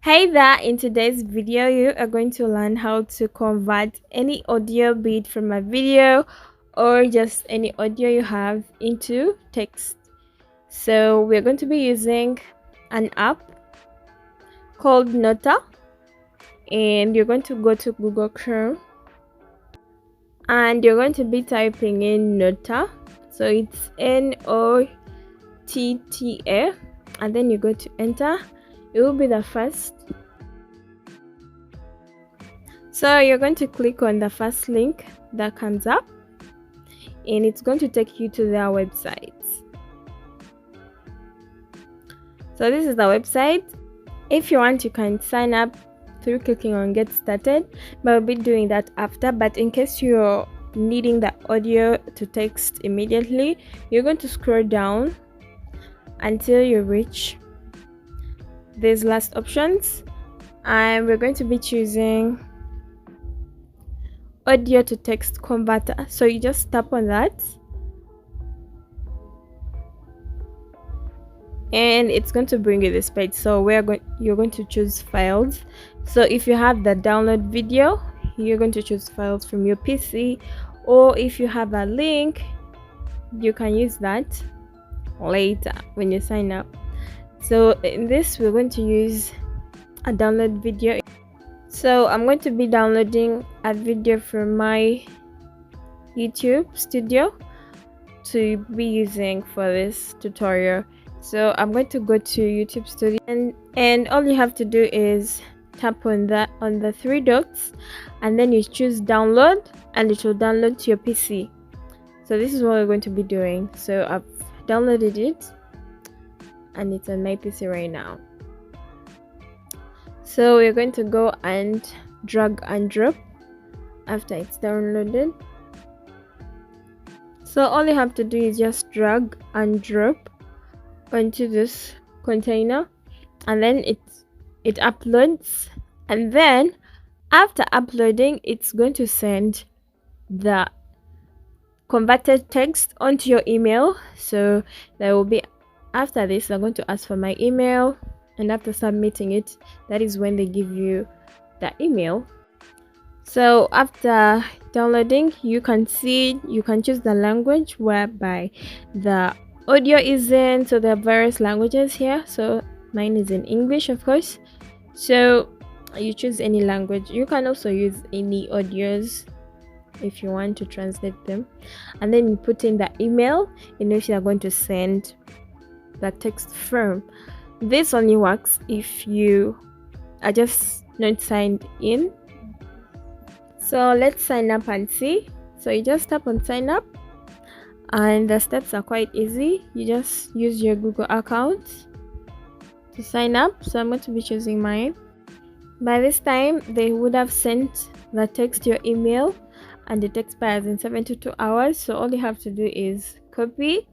Hey there, in today's video you are going to learn how to convert any audio bit from a video or just any audio you have into text. So we're going to be using an app called Nota, and you're going to go to Google Chrome and you're going to be typing in Nota. So it's Notta, and then you go to enter. It will be the first. So you're going to click on the first link that comes up and it's going to take you to their website. So this is the website. If you want, you can sign up through clicking on get started, but I'll be doing that after. But in case you're needing the audio to text immediately, you're going to scroll down until you reach these last options, and we're going to be choosing audio to text converter. So you just tap on that and it's going to bring you this page. So you're going to choose files. So if you have the download video, you're going to choose files from your PC, or if you have a link, you can use that later when you sign up. So in this, we're going to use a download video. So I'm going to be downloading a video from my YouTube studio to be using for this tutorial. So I'm going to go to YouTube studio, and all you have to do is tap on the three dots and then you choose download, and it will download to your PC. So this is what we're going to be doing. So I've downloaded it and it's on my PC right now. So we're going to go and drag and drop after it's downloaded. So all you have to do is just drag and drop onto this container, and then it uploads, and then after uploading, it's going to send the converted text onto your email. So there will be, after this, they're going to ask for my email, and after submitting it, that is when they give you the email. So after downloading, you can choose the language whereby the audio is in. So there are various languages here. So mine is in English, of course. So you choose any language. You can also use any audios if you want to translate them, and then you put in the email in which you are going to send the text from. This only works if you are just not signed in. So let's sign up and see. So you just tap on sign up, and the steps are quite easy. You just use your Google account to sign up. So I'm going to be choosing mine. By this time, they would have sent the text to your email, and it expires in 72 hours. So all you have to do is copy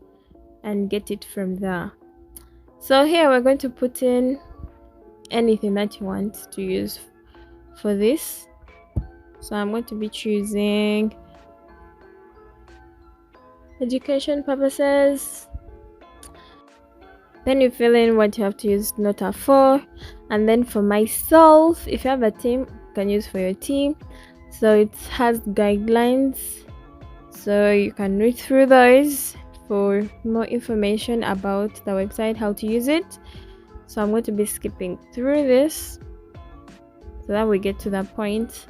and get it from there. So here we're going to put in anything that you want to use for this. So I'm going to be choosing education purposes. Then you fill in what you have to use Nota for, and then for myself, if you have a team, you can use for your team. So it has guidelines, so you can read through those for more information about the website, how to use it. So I'm going to be skipping through this so that we get to that point.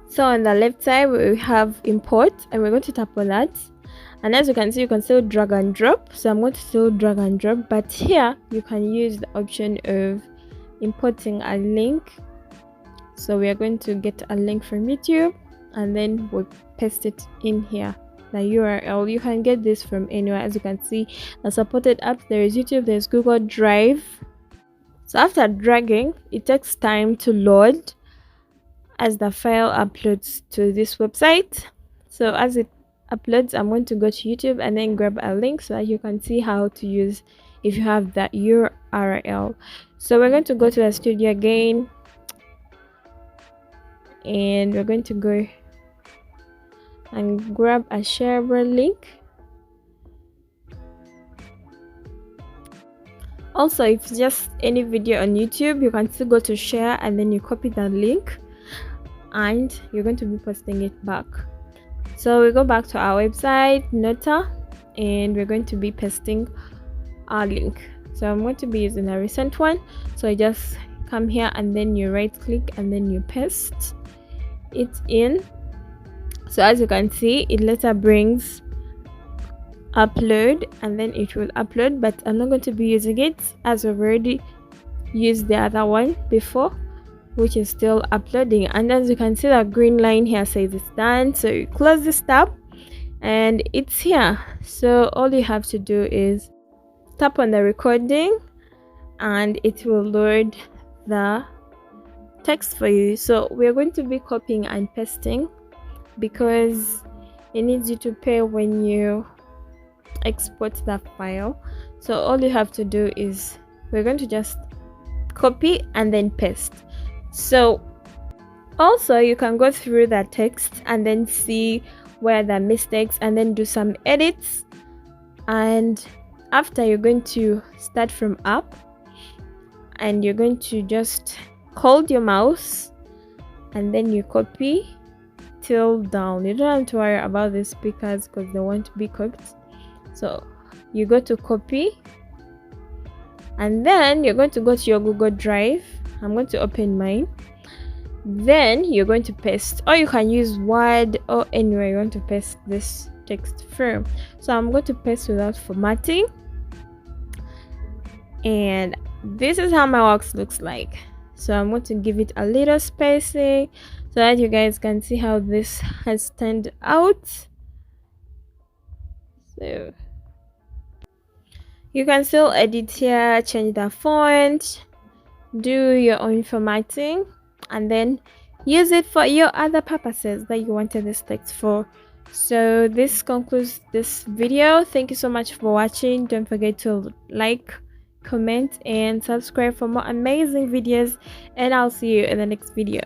So on the left side, we have import, and we're going to tap on that. And as you can see, you can still drag and drop. So I'm going to still drag and drop, but here you can use the option of importing a link. So we are going to get a link from YouTube, and then we'll paste it in here, the URL. You can get this from anywhere. As you can see, the supported apps, there is YouTube, there's Google Drive. So after dragging, it takes time to load as the file uploads to this website. So as it uploads, I'm going to go to YouTube and then grab a link so that you can see how to use if you have that URL. So we're going to go to the studio again, and we're going to go and grab a shareable link. Also, if it's just any video on YouTube, you can still go to share and then you copy that link and you're going to be posting it back. So we go back to our website Nota and we're going to be pasting our link. So I'm going to be using a recent one, so you just come here and then you right click and then you paste it in. So as you can see, it later brings upload and then it will upload, but I'm not going to be using it as I've already used the other one before, which is still uploading. And as you can see, that green line here says it's done. So you close this tab and it's here. So all you have to do is tap on the recording and it will load the text for you. So we're going to be copying and pasting because it needs you to pay when you export that file. So all you have to do is we're going to just copy and then paste. So also you can go through that text and then see where the mistakes and then do some edits, and after you're going to start from up and you're going to just hold your mouse and then you copy till down. You don't have to worry about the speakers because they won't be copied. So you go to copy and then you're going to go to your Google Drive. I'm going to open mine. Then you're going to paste, or you can use Word or anywhere you want to paste this text from. So I'm going to paste without formatting, and this is how my works looks like. So I'm going to give it a little spacing so that you guys can see how this has turned out. So you can still edit here, change the font, do your own formatting, and then use it for your other purposes that you wanted this text for. So this concludes this video. Thank you so much for watching. Don't forget to like, comment, and subscribe for more amazing videos, and I'll see you in the next video.